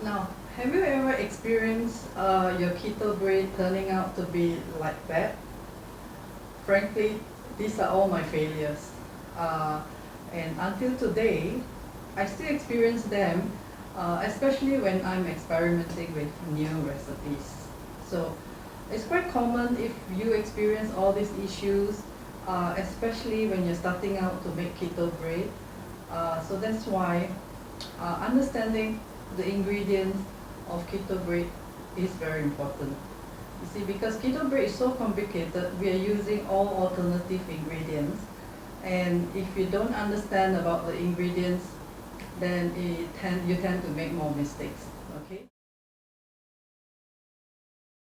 Now, have you ever experienced your keto bread turning out to be like that? Frankly, these are all my failures. And until today, I still experience them, especially when I'm experimenting with new recipes. So it's quite common if you experience all these issues, especially when you're starting out to make keto bread. So that's why understanding the ingredients of keto bread is very important. You see, because keto bread is so complicated, we are using all alternative ingredients, and if you don't understand about the ingredients, then you tend to make more mistakes. Okay.